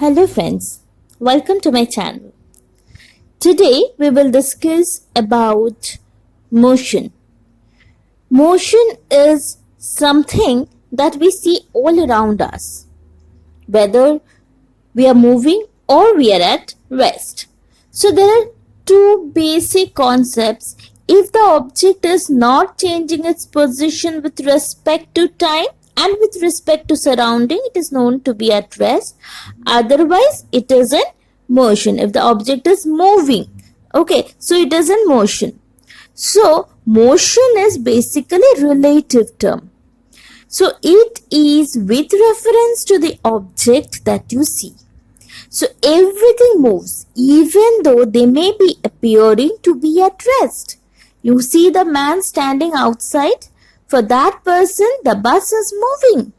Hello friends, welcome to my channel. Today we will discuss about motion. Motion is something that we see all around us, whether we are moving or we are at rest. So there are two basic concepts. If the object is not changing its position with respect to time and with respect to surrounding, it is known to be at rest. Otherwise, it is in motion. If the object is moving, okay, so it is in motion. So motion is basically a relative term. So it is with reference to the object that you see. So everything moves even though they may be appearing to be at rest. You see the man standing outside. For that person, the bus is moving.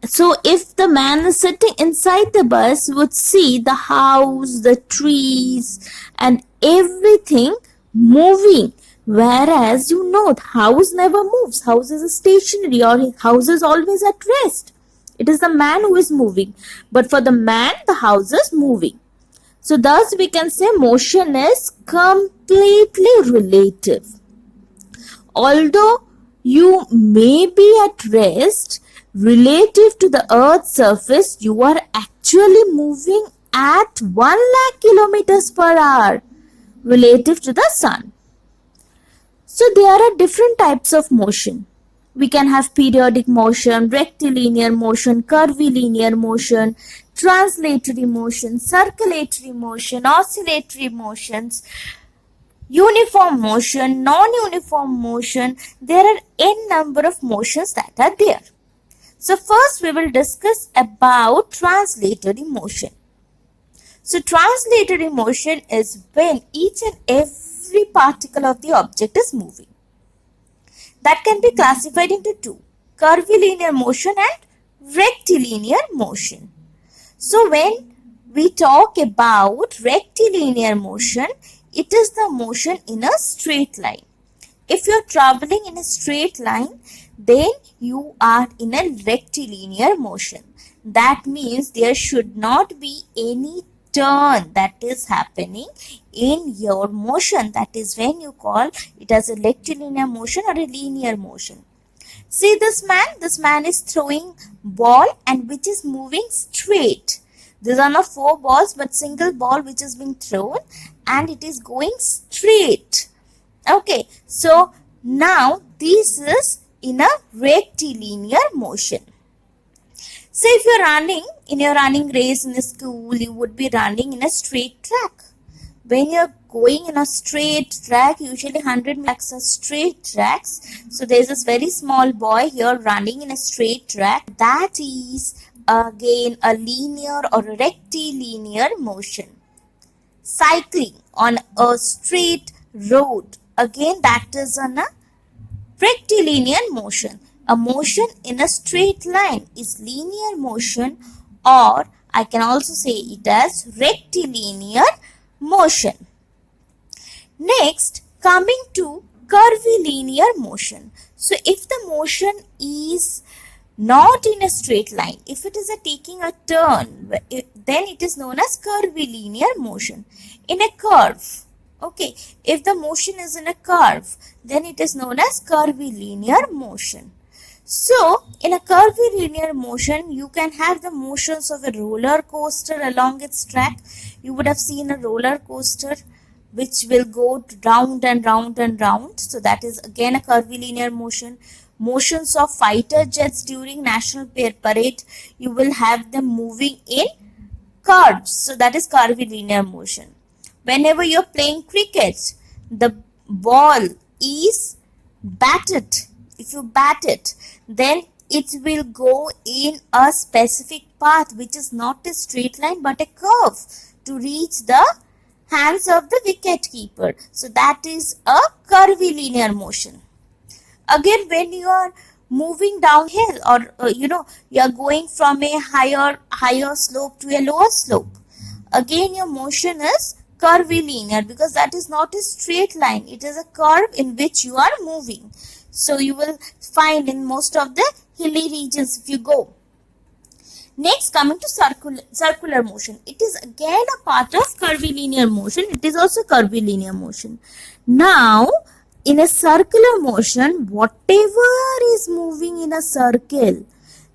So if the man is sitting inside the bus, would see the house, the trees and everything moving. Whereas the house never moves. House is stationary, or house is always at rest. It is the man who is moving. But for the man, the house is moving. So thus we can say motion is completely relative. Although you may be at rest, relative to the earth's surface, you are actually moving at 1 lakh kilometers per hour relative to the sun. So there are different types of motion. We can have periodic motion, rectilinear motion, curvilinear motion, translatory motion, circulatory motion, oscillatory motions, uniform motion, non-uniform motion. There are n number of motions that are there. So first we will discuss about translatory motion. So translatory motion is when each and every particle of the object is moving. That can be classified into two: curvilinear motion and rectilinear motion. So when we talk about rectilinear motion, it is the motion in a straight line. If you are traveling in a straight line, then you are in a rectilinear motion. That means there should not be any turn that is happening in your motion. That is when you call it as a rectilinear motion or a linear motion. See this man is throwing ball and which is moving straight. These are not 4 balls but single ball which is being thrown and it is going straight. Okay, so now this is in a rectilinear motion. So if you're running in your running race in a school, you would be running in a straight track. When you're going in a straight track, usually 100 meters are straight tracks. So there's this very small boy here running in a straight track. That is again a linear or a rectilinear motion. Cycling on a straight road, again that is on a rectilinear motion. A motion in a straight line is linear motion, or I can also say it as rectilinear motion. Next, coming to curvilinear motion. So if the motion is not in a straight line, if it is taking a turn, then it is known as curvilinear motion. In a curve, okay, if the motion is in a curve, then it is known as curvilinear motion. So in a curvilinear motion, you can have the motions of a roller coaster along its track. You would have seen a roller coaster which will go round and round and round. So that is again a curvilinear motion. Motions of fighter jets during national parade, you will have them moving in curves. So that is curvilinear motion. Whenever you're playing cricket, the ball is batted. If you bat it, then it will go in a specific path which is not a straight line but a curve to reach the hands of the wicket keeper. So that is a curvilinear motion. Again, when you are moving downhill or you are going from a higher slope to a lower slope, again your motion is curvilinear because that is not a straight line. It is a curve in which you are moving. So you will find in most of the hilly regions if you go. Next, coming to circular motion. It is again a part of curvilinear motion. It is also curvilinear motion. Now, in a circular motion, whatever is moving in a circle,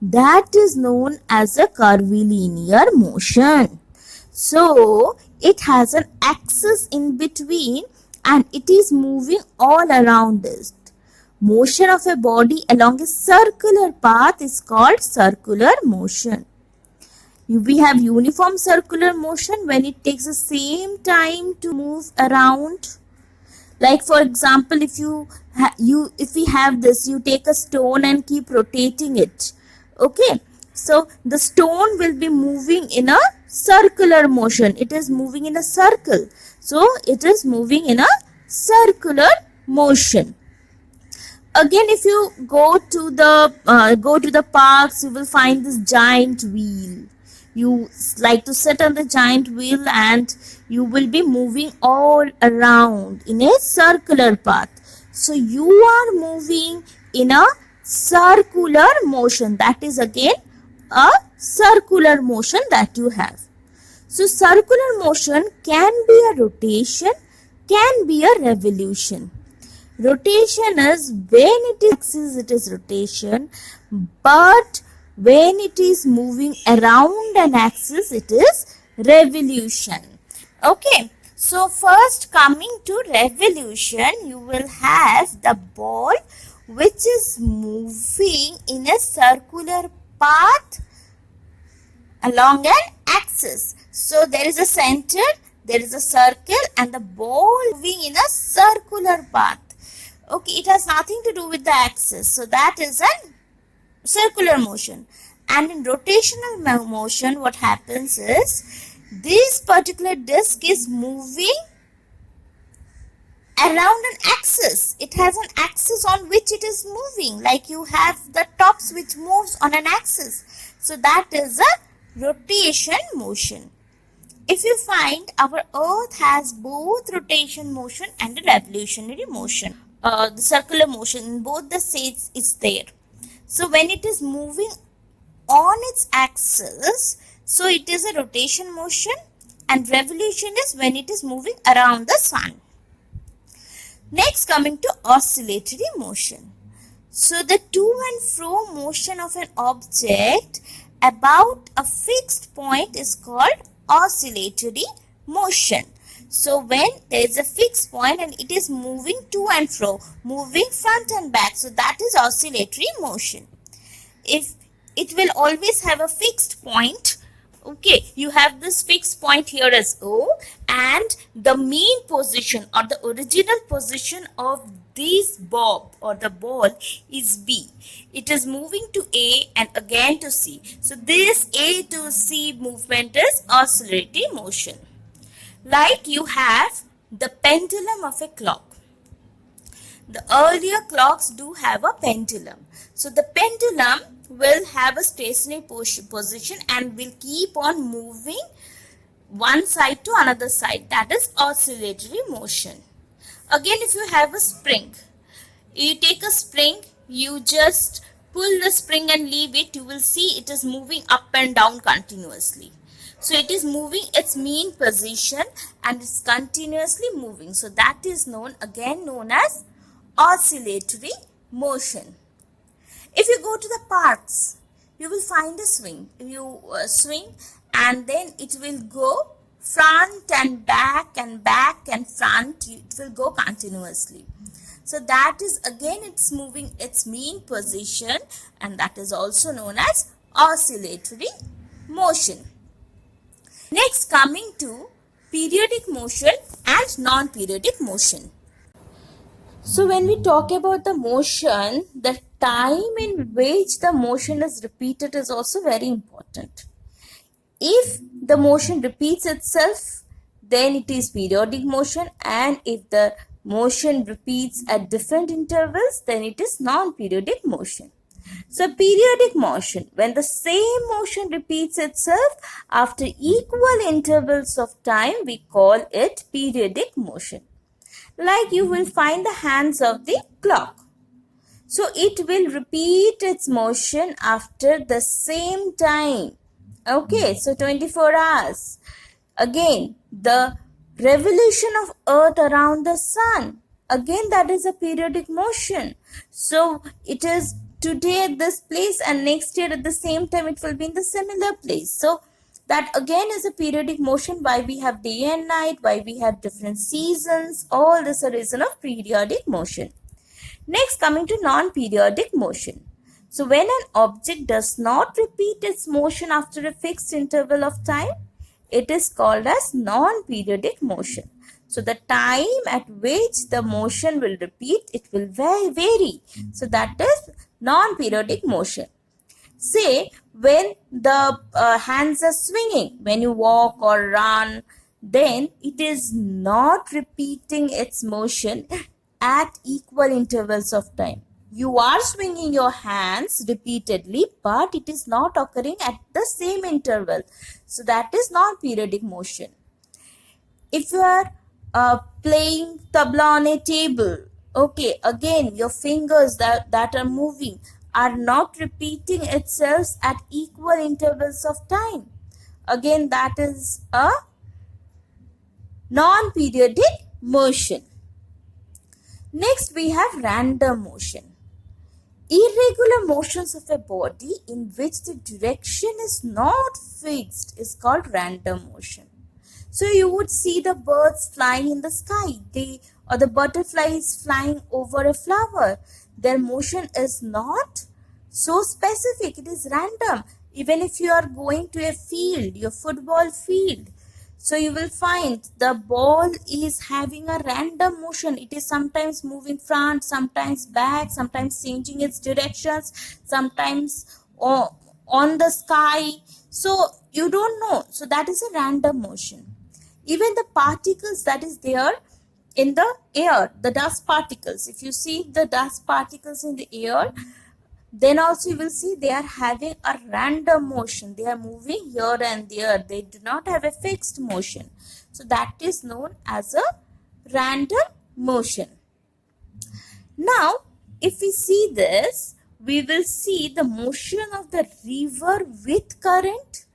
that is known as a curvilinear motion. So, it has an axis in between and it is moving all around it. Motion of a body along a circular path is called circular motion. We have uniform circular motion when it takes the same time to move around. Like for example, if we have this, you take a stone and keep rotating it. Okay, so the stone will be moving in a circular motion. It is moving in a circle. So it is moving in a circular motion. Again, if you go to the parks, you will find this giant wheel. You like to sit on the giant wheel and you will be moving all around in a circular path. So you are moving in a circular motion. That is again a circular motion that you have. So circular motion can be a rotation, can be a revolution. Rotation is when it is axis, it is rotation, but when it is moving around an axis, it is revolution. Okay, so first coming to revolution, you will have the ball which is moving in a circular path along an axis. So there is a center, there is a circle and the ball moving in a circular path. Okay, it has nothing to do with the axis. So that is a circular motion. And in rotational motion, what happens is this particular disc is moving around an axis. It has an axis on which it is moving. Like you have the tops which moves on an axis. So that is a rotation motion. If you find our earth has both rotation motion and a revolutionary motion. The circular motion in both the states is there. So when it is moving on its axis, so it is a rotation motion, and revolution is when it is moving around the sun. Next, coming to oscillatory motion. So the to and fro motion of an object about a fixed point is called oscillatory motion. So when there is a fixed point and it is moving to and fro, moving front and back, so that is oscillatory motion. If it will always have a fixed point, okay, you have this fixed point here as O, and the mean position or the original position of this bob or the ball is B. It is moving to A and again to C. So this A to C movement is oscillatory motion. Like you have the pendulum of a clock. The earlier clocks do have a pendulum. So the pendulum will have a stationary position and will keep on moving one side to another side. That is oscillatory motion. Again, if you have a spring, you take a spring, you just pull the spring and leave it, you will see it is moving up and down continuously. So it is moving its mean position and it's continuously moving. So that is known as oscillatory motion. If you go to the parks, you will find a swing. You swing and then it will go front and back and front. It will go continuously. So that is again it's moving its mean position and that is also known as oscillatory motion. Next, coming to periodic motion and non-periodic motion. So when we talk about the motion, the time in which the motion is repeated is also very important. If the motion repeats itself, then it is periodic motion, and if the motion repeats at different intervals, then it is non-periodic motion. So periodic motion, when the same motion repeats itself after equal intervals of time, we call it periodic motion. Like you will find the hands of the clock. So it will repeat its motion after the same time. Okay, so 24 hours. Again, the revolution of Earth around the sun. Again, that is a periodic motion. So it is today at this place and next year at the same time it will be in the similar place. So that again is a periodic motion. Why we have day and night, why we have different seasons, all this a reason of periodic motion. Next, coming to non-periodic motion. So when an object does not repeat its motion after a fixed interval of time, it is called as non-periodic motion. So the time at which the motion will repeat, it will vary. So that is non-periodic motion. Say when the hands are swinging, when you walk or run, then it is not repeating its motion at equal intervals of time. You are swinging your hands repeatedly, but it is not occurring at the same interval. So that is non-periodic motion. If you are playing tabla on a table, okay, again your fingers that are moving are not repeating itself at equal intervals of time. Again, that is a non-periodic motion. Next, we have random motion. Irregular motions of a body in which the direction is not fixed is called random motion. So you would see the birds flying in the sky, or the butterflies flying over a flower. Their motion is not so specific, it is random. Even if you are going to a field, your football field, so you will find the ball is having a random motion. It is sometimes moving front, sometimes back, sometimes changing its directions, sometimes on the sky. So you don't know. So that is a random motion. Even the particles that is there in the air, the dust particles, if you see the dust particles in the air, then also you will see they are having a random motion. They are moving here and there. They do not have a fixed motion. So that is known as a random motion. Now, if we see this, we will see the motion of the river with current.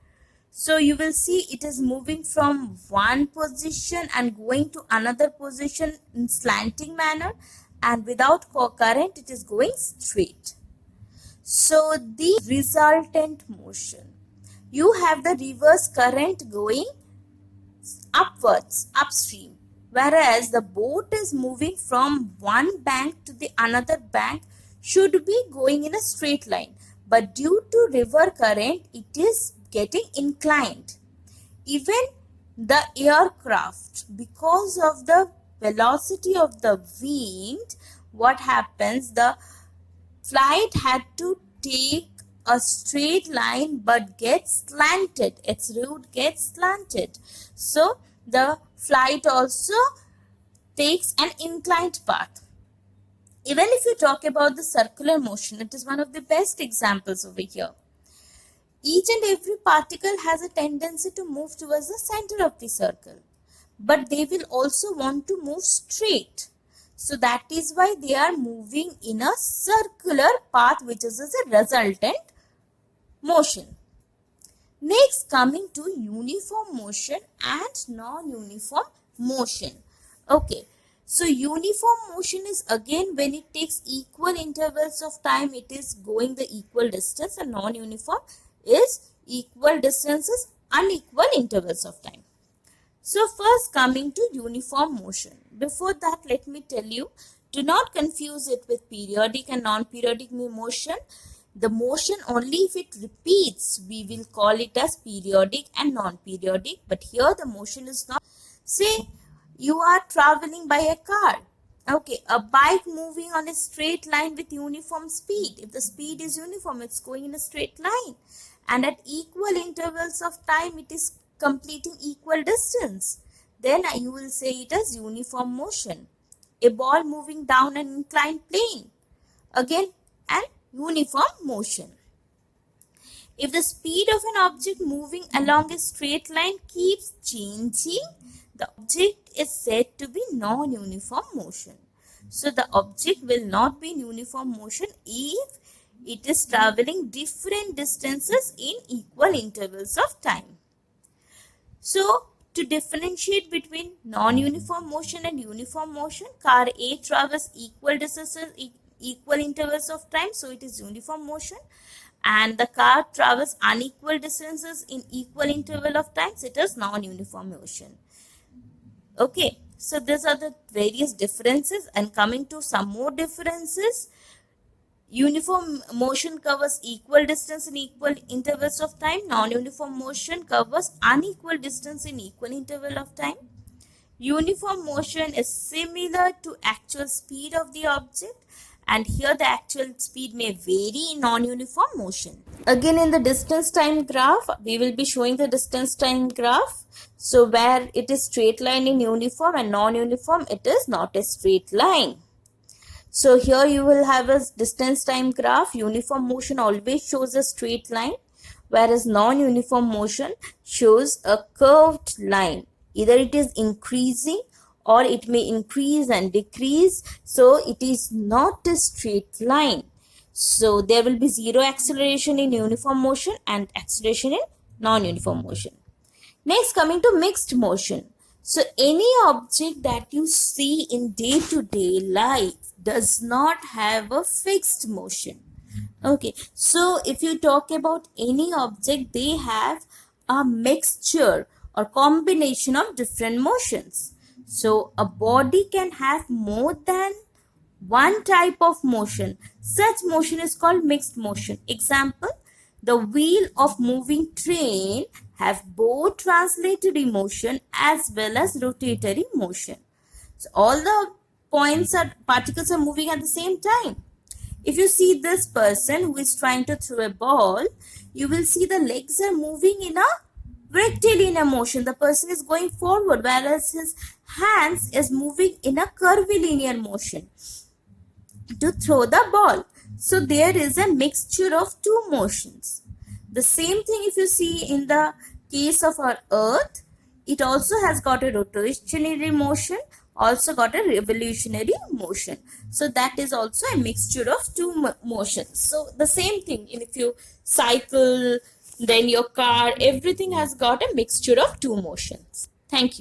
So you will see it is moving from one position and going to another position in slanting manner, and without current it is going straight. So the resultant motion, you have the reverse current going upwards, upstream, whereas the boat is moving from one bank to the another bank, should be going in a straight line, but due to river current it is getting inclined. Even the aircraft, because of the velocity of the wind, what happens, the flight had to take a straight line but gets slanted. Its route gets slanted. So the flight also takes an inclined path. Even if you talk about the circular motion, it is one of the best examples over here. Each and every particle has a tendency to move towards the center of the circle, but they will also want to move straight. So that is why they are moving in a circular path, which is a resultant motion. Next, coming to uniform motion and non-uniform motion. Okay, so uniform motion is again when it takes equal intervals of time, it is going the equal distance, and non-uniform is equal distances, unequal intervals of time. So first, coming to uniform motion. Before that, let me tell you, do not confuse it with periodic and non-periodic motion. The motion only if it repeats, we will call it as periodic and non-periodic. But here the motion is not. Say you are traveling by a car. Okay, a bike moving on a straight line with uniform speed. If the speed is uniform, it's going in a straight line. And at equal intervals of time, it is completing equal distance. Then you will say it as uniform motion. A ball moving down an inclined plane. Again, an uniform motion. If the speed of an object moving along a straight line keeps changing, the object is said to be non-uniform motion. So the object will not be in uniform motion if It is traveling different distances in equal intervals of time. So, to differentiate between non-uniform motion and uniform motion, car A travels equal distances, equal intervals of time, so it is uniform motion. And the car travels unequal distances in equal interval of time, so it is non-uniform motion. Okay, so these are the various differences, and coming to some more differences. Uniform motion covers equal distance in equal intervals of time. Non-uniform motion covers unequal distance in equal interval of time. Uniform motion is similar to actual speed of the object, and here the actual speed may vary in non-uniform motion. Again, in the distance time graph, we will be showing the distance time graph. So where it is straight line in uniform and non-uniform, it is not a straight line. So here you will have a distance time graph. Uniform motion always shows a straight line, whereas non-uniform motion shows a curved line. Either it is increasing or it may increase and decrease. So it is not a straight line. So there will be zero acceleration in uniform motion and acceleration in non-uniform motion. Next, coming to mixed motion. So any object that you see in day-to-day life does not have a fixed motion. Okay, so if you talk about any object, they have a mixture or combination of different motions. So a body can have more than one type of motion. Such motion is called mixed motion. Example, the wheel of moving train have both translatory motion as well as rotatory motion. So all the particles are moving at the same time. If you see this person who is trying to throw a ball, you will see the legs are moving in a rectilinear motion. The person is going forward, whereas his hands is moving in a curvilinear motion to throw the ball. So there is a mixture of two motions. The same thing if you see in the case of our earth, it also has got a rotationary motion, also got a revolutionary motion. So that is also a mixture of two motions. So the same thing, if you cycle, then your car, everything has got a mixture of two motions. Thank you.